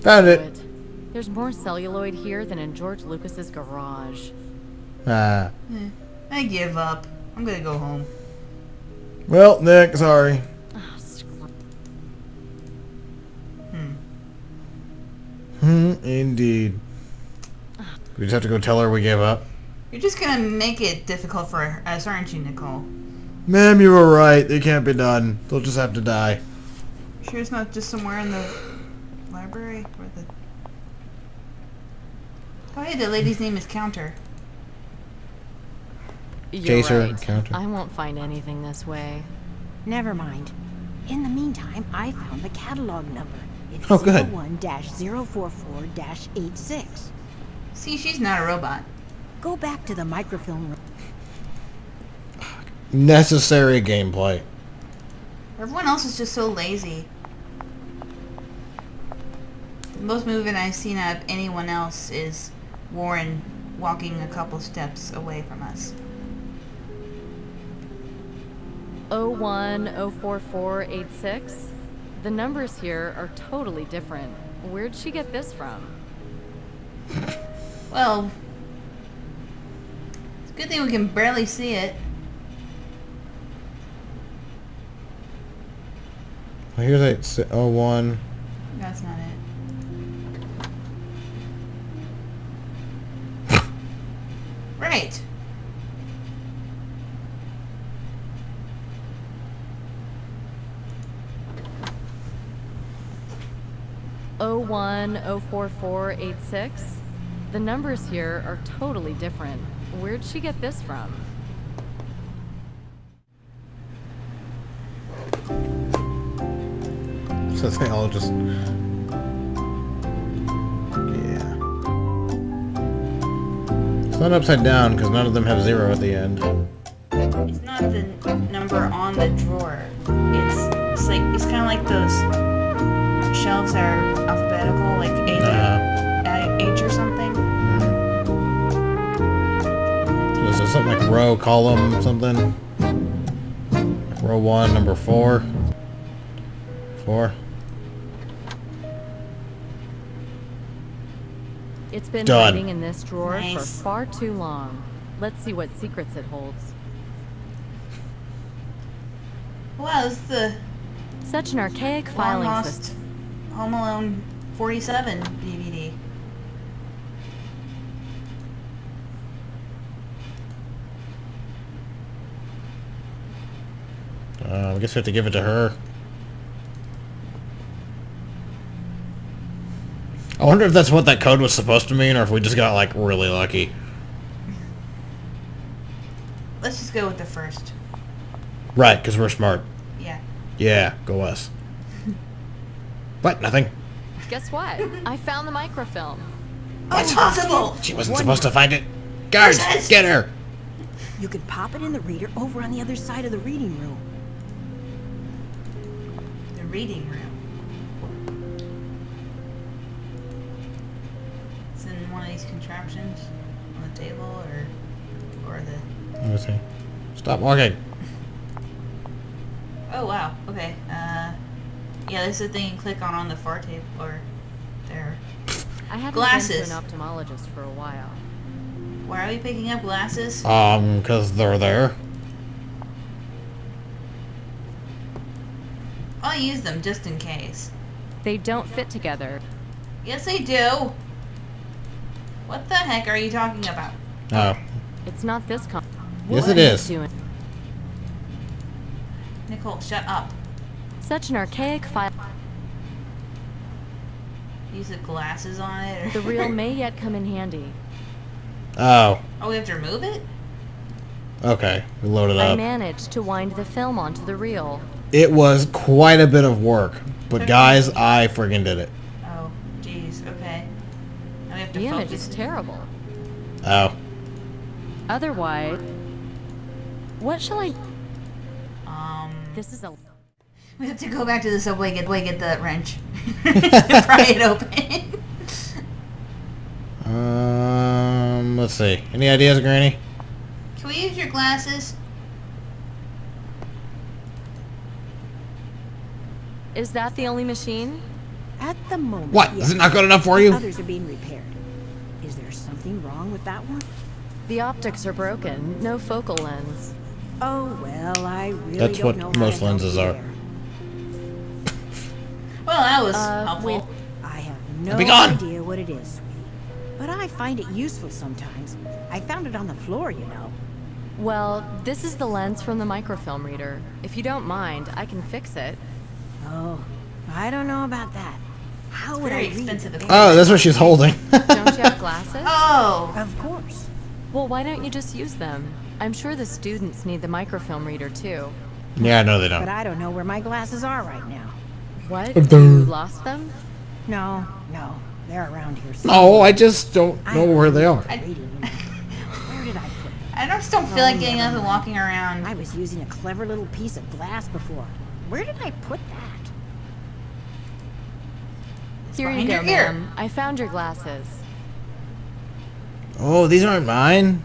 Found it. There's more celluloid here than in George Lucas's garage. Ah. I give up. I'm gonna go home. Well, Nick, sorry. Oh, screw. Indeed. We just have to go tell her we gave up. You're just gonna make it difficult for us, aren't you, Nicole? Ma'am, you were right. They can't be done. They'll just have to die. Sure it's not just somewhere in the library? Or the... Oh, hey, the lady's name is Counter. You're Chaser, right. counter. I won't find anything this way. Never mind. In the meantime, I found the catalog number. It's Oh, good. 01-044-86. See, she's not a robot. Go back to the microfilm room. Necessary gameplay. Everyone else is just so lazy. The most movement I've seen out of anyone else is Warren walking a couple steps away from us. 0104486. The numbers here are totally different. Where'd she get this from? Well, it's a good thing we can barely see it. Well, here's 801. That's not it. Right. Oh 0104486. The numbers here are totally different. Where'd she get this from? So they all just... Yeah. It's not upside down because none of them have 0 at the end. It's not the number on the drawer. It's like it's kind of like those shelves that are alphabetical, like H or something. Is there something like row, column, something? Row 1, number 4. 4. It's been Done. hiding in this drawer Nice. for far too long. Let's see what secrets it holds. Wow, this is the Such an archaic long filing lost system. Home Alone 47 DVD. I guess we have to give it to her. I wonder if that's what that code was supposed to mean, or if we just got, like, really lucky. Let's just go with the first. Right, because we're smart. Yeah. Yeah, go us. What? Nothing? Guess what? I found the microfilm. Impossible! She wasn't supposed to find it. Guards, Yes! get her! You can pop it in the reader over on the other side of the reading room. The reading room. It's in one of these contraptions on the table, or the. Let's see. Stop walking. Oh wow. Okay. Yeah, this is the thing you click on the far table or there. I haven't Glasses. been to an ophthalmologist for a while. Why are we picking up glasses? Because they're there. I'll use them just in case. They don't fit together. Yes, they do. What the heck are you talking about? Oh. It's not this Yes, What it are you is. doing? Nicole, shut up. Such an archaic file. Use the glasses on it. Or... The reel may yet come in handy. Oh. Oh, we have to remove it? Okay. We load it I up. managed to wind the film onto the reel. It was quite a bit of work. But guys, I friggin' did it. Oh, jeez. Okay. Now we have to The image focus. is terrible. Oh. Otherwise, what shall I... This is a... We have to go back to the subway, get the wrench. Pry it open. Let's see. Any ideas, Granny? Can we use your glasses? Is that the only machine? At the moment, What? yes. Is it not good enough for you? Others are being repaired. Is there something wrong with that one? The optics are broken. No focal lens. Oh, well, I really That's don't what know most how to help lenses you are. there. Well, that was helpful. I have no Be gone. idea what it is, sweetie. But I find it useful sometimes. I found it on the floor, you know. Well, this is the lens from the microfilm reader. If you don't mind, I can fix it. Oh, I don't know about that. How would Very I read expensive the equipment. Oh, that's what she's holding. Don't you have glasses? Oh, Of course. Well, why don't you just use them? I'm sure the students need the microfilm reader too. Yeah, no, they But don't. I don't know where my glasses are right now. What? Dun. You lost them? No, they're around here. No, I just don't know where they are. Reading, you know. Where did I put them? I just don't feel like getting up and walking around. I was using a clever little piece of glass before. Where did I put that? Here you behind go, your ear. ma'am. I found your glasses. Oh, these aren't mine?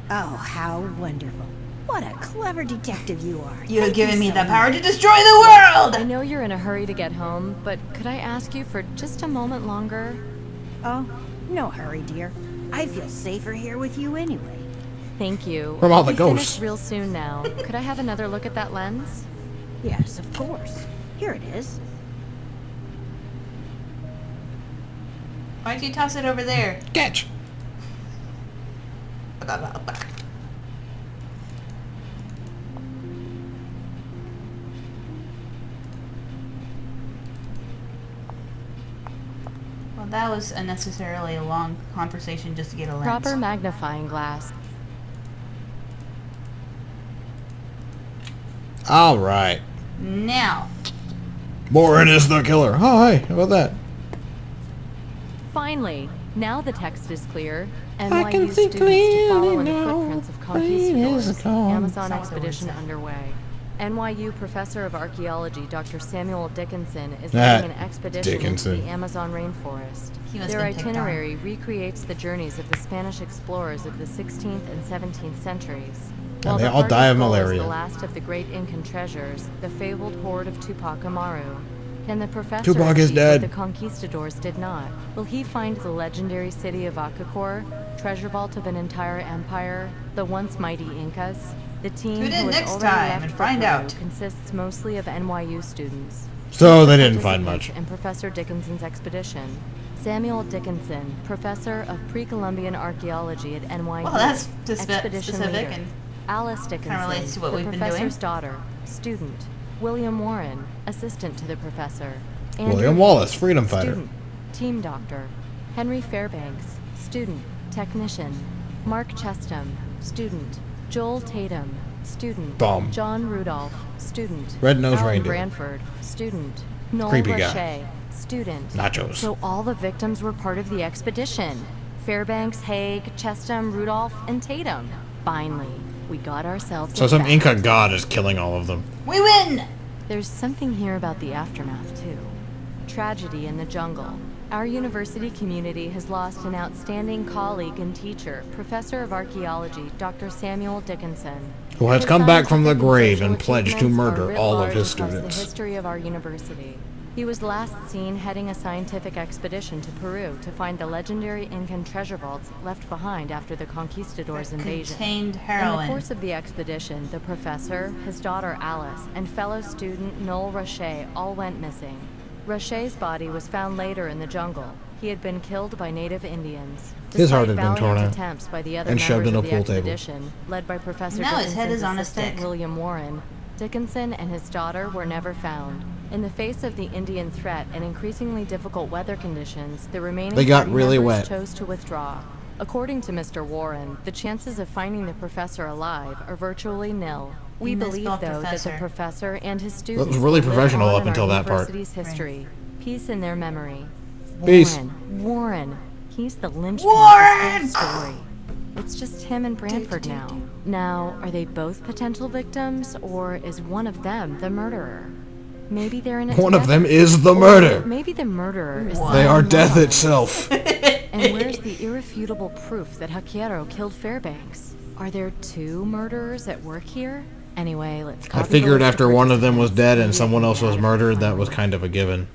Oh, how wonderful. What a clever detective you are. You have Thank given me so the much. power to destroy the world! I know you're in a hurry to get home, but could I ask you for just a moment longer? Oh, no hurry, dear. I feel safer here with you anyway. Thank you. What about the We'll be finished ghosts? real soon now. Could I have another look at that lens? Yes, of course. Here it is. Why'd you toss it over there? Catch. Well, that was unnecessarily a long conversation just to get a lens. Proper magnifying glass. All right. Now, Warren is the killer. Oh, hey, how about that? Finally, now the text is clear. I NYU can see students to follow clearly in the now. footprints of Rain is conquistadors. gone. Amazon That's what the word expedition said. underway. NYU professor of archaeology Dr. Samuel Dickinson is Ah, leading an expedition Dickinson. into the Amazon rainforest. He must Their have been picked on. itinerary recreates the journeys of the Spanish explorers of the 16th and 17th centuries. While they the all die of party's goal is malaria. The last of the great Incan treasures, the fabled hoard of Tupac Amaru. Can the professor Tupac is achieve dead. what the conquistadors did not? Will he find the legendary city of Acacor, treasure vault of an entire empire, the once mighty Incas? The team Tune in who has next already time left and for find Peru out. consists mostly of NYU students. So they didn't find much. In Professor Dickinson's expedition, Samuel Dickinson, professor of pre-Columbian archaeology at NYU. Well, that's expedition specific leader. and Alice Dickinson, relates to what the we've been doing. professor's daughter, student. William Warren, assistant to the professor. Andrew William Wallace, freedom fighter. Student, team doctor. Henry Fairbanks, student, technician. Mark Chestham, student. Joel Tatum, student. Bum. John Rudolph, student. Red-nosed Alan reindeer. Branford, student. Noel Creepy guy. Roche, student. Nachos. So all the victims were part of the expedition. Fairbanks, Haig, Chestham, Rudolph, and Tatum. Finally, we got ourselves So a some fact. Inca god is killing all of them. we win! There's something here about the aftermath, too. Tragedy in the jungle. Our university community has lost an outstanding colleague and teacher, professor of archaeology, Dr. Samuel Dickinson. Who has His come back from the scientific and grave social and pledged to achievements are murder writ all of large his across students. The history of our university. He was last seen heading a scientific expedition to Peru to find the legendary Incan treasure vaults left behind after the conquistadors' invasion. Contained In the heroin. course of the expedition, the professor, his daughter Alice, and fellow student Noel Roche all went missing. Roche's body was found later in the jungle. He had been killed by native Indians. His heart Despite had been torn valiant out attempts by the other and members shoved in of a the pool table. expedition, led by Professor Now his head Dickinson's is on a assistant stick. William Warren, Dickinson and his daughter were never found. In the face of the Indian threat and increasingly difficult weather conditions, the remaining They got party really members wet. chose to withdraw. According to Mr. Warren, the chances of finding the professor alive are virtually nil. We He believe, misspelled though, that the professor. professor and his students was really will live professional on up in until our that part. university's history. Peace in their memory. Peace. Warren. He's the linchpin Warren! of this whole story. It's just him and Branford now. Now, are they both potential victims, or is one of them the murderer? Maybe they're in it One of together. them is the Or murder. maybe the murderer is They are someone death else. itself. And where's the irrefutable proof that Hakiero killed Fairbanks? Are there two murderers at work here? Anyway, let's I copy the figured list after one of them was participants dead and and someone else was get murdered, that out. was kind of a given.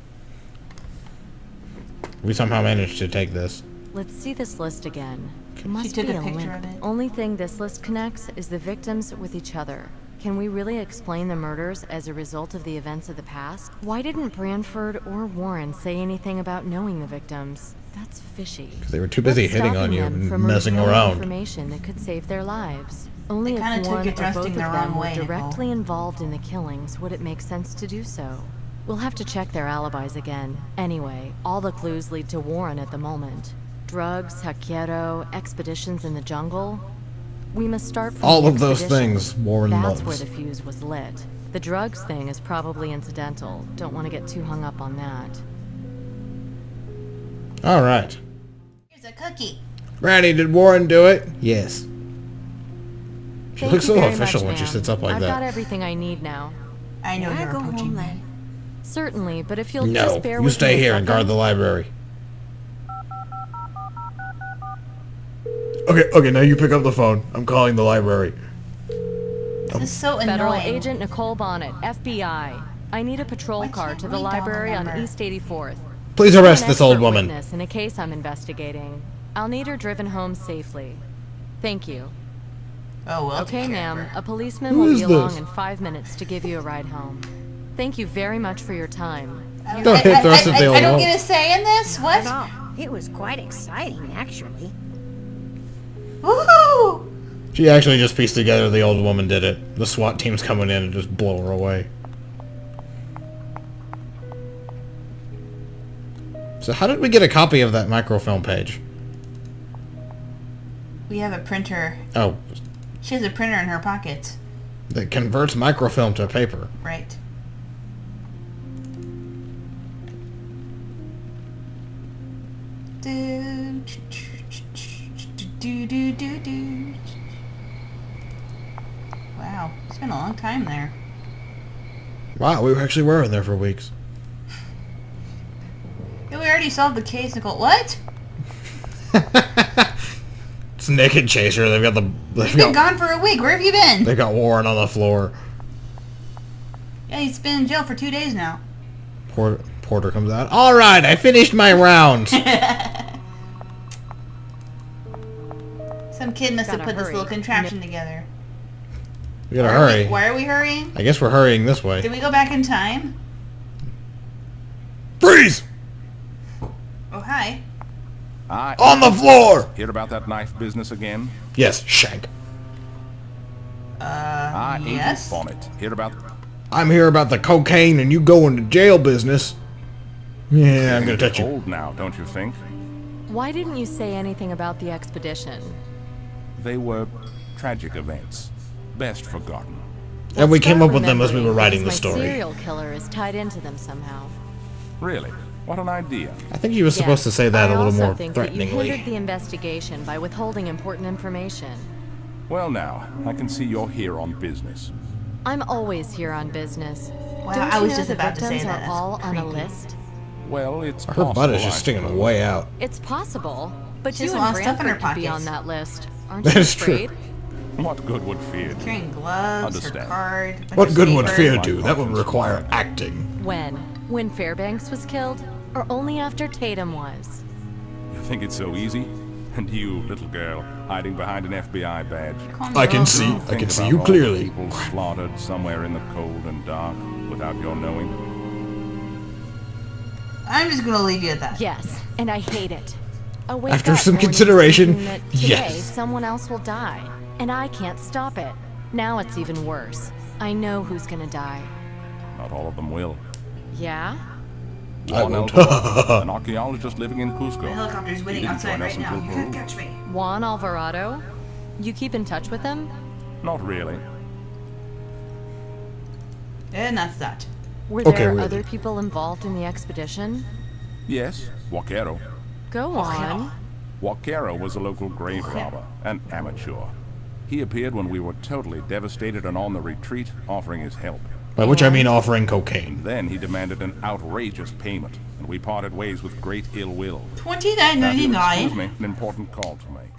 We somehow managed to take this. Let's see this list again. It must took be a a picture link. of it. Only thing this list connects is the victims with each other. Can we really explain the murders as a result of the events of the past? Why didn't Branford or Warren say anything about knowing the victims? That's fishy. Because they were too busy What's hitting stopping on you them and from messing revealing around. information that could save their lives. Only They if kinda took one it or dressing both of the them wrong were way, directly Nicole. involved in the killings would it make sense to do so. We'll have to check their alibis again. Anyway, all the clues lead to Warren at the moment. Drugs, Hackero, expeditions in the jungle. We must start from All the of those expeditions. things Warren That's loves. where the fuse was lit. The drugs thing is probably incidental. Don't want to get too hung up on that. Alright. Here's a cookie. Granny, did Warren do it? Yes. She Thank looks you so very official much, when she ma'am. sits up like I've got that. everything I need now. I know Can I you're go approaching home me. then? Certainly, but if you'll No, just bear you with stay me a here and guard second. the library. Okay, now you pick up the phone. I'm calling the library. This is so Federal annoying. Agent Nicole Bonnet, FBI. I need a patrol Why car can't to the we dial the library on number? East 84th. Please I'm arrest an this old expert woman. witness in a case I'm investigating. I'll need her driven home safely. Thank you. Oh, well. Okay, ma'am. A policeman Who will is be along this? in 5 minutes to give you a ride home. Thank you very much for your time. Don't hit thrust at the old I don't woman. get a say in this? What? Not at all. It was quite exciting, actually. Woohoo! She actually just pieced together the old woman did it. The SWAT team's coming in and just blow her away. So how did we get a copy of that microfilm page? We have a printer. Oh, She has a printer in her pocket. that converts microfilm to paper. Right. Wow, it's been a long time there. Wow, we actually were in there for weeks. Yeah, we already solved the case, Nicole. What? It's Naked Chaser. They've got You've been gone for a week. Where have you been? they got Warren on the floor. Yeah, he's been in jail for 2 days now. Porter comes out. All right, I finished my round. Some kid must have Gotta put this hurry. little contraption together. We gotta hurry. Why are we hurrying? I guess we're hurrying this way. Did we go back in time? Freeze! Oh, hi. On the floor! Hear about that knife business again? Yes, shank. Agent yes? Bonnet. Hear about... I'm here about the cocaine and you going to jail business. Yeah, I'm gonna touch you. Old now, don't you think? Why didn't you say anything about the expedition? They were tragic events. Best forgotten. And we Start came up with them as we were remembering writing the because my story. serial killer is tied into them somehow. Really? What an idea. I think you were supposed to say that I a little also more think that you hindered threateningly. the investigation by withholding important information. Well now, I can see you're here on business. I'm always here on business. Wow, Don't I you was know just the about to say victims that. are That's all on a creepy. list? Well, it's Her possible, butt is I just sticking suppose. way out. It's possible, but She has you a lot and of stuff in her Branford could be pockets. on that list. Aren't That you is true. afraid? What good would fear do? Carrying gloves, her Understand. card. a bunch What of good would paper. fear do? That would require acting. When? When Fairbanks was killed? Or only after Tatum was? You think it's so easy? And you, little girl, hiding behind an FBI badge. Calm I your can own see. girl. I can Think see about you all the clearly. people slaughtered somewhere in the cold and dark without your knowing. I'm just gonna leave you at that. Yes, and I hate it. I wake After up some mornings consideration, thinking that today yes. someone else will die, and I can't stop it. Now it's even worse. I know who's gonna die. Not all of them will. Yeah? I Juan won't. Alvarado, an archaeologist living in Cusco. The helicopter's He waiting didn't outside join us right now. until You can't Peru. catch me. Juan Alvarado? You keep in touch with him? Not really. And that's that. Were Okay, there really. other people involved in the expedition? Yes, Vaquero. Go on. Vaquero was a local grave robber, an amateur. He appeared when we were totally devastated and on the retreat, offering his help. By which I mean offering cocaine. Then he demanded an outrageous payment, and we parted ways with great ill will. Now, if you'll excuse $29.99. me, an important call to make.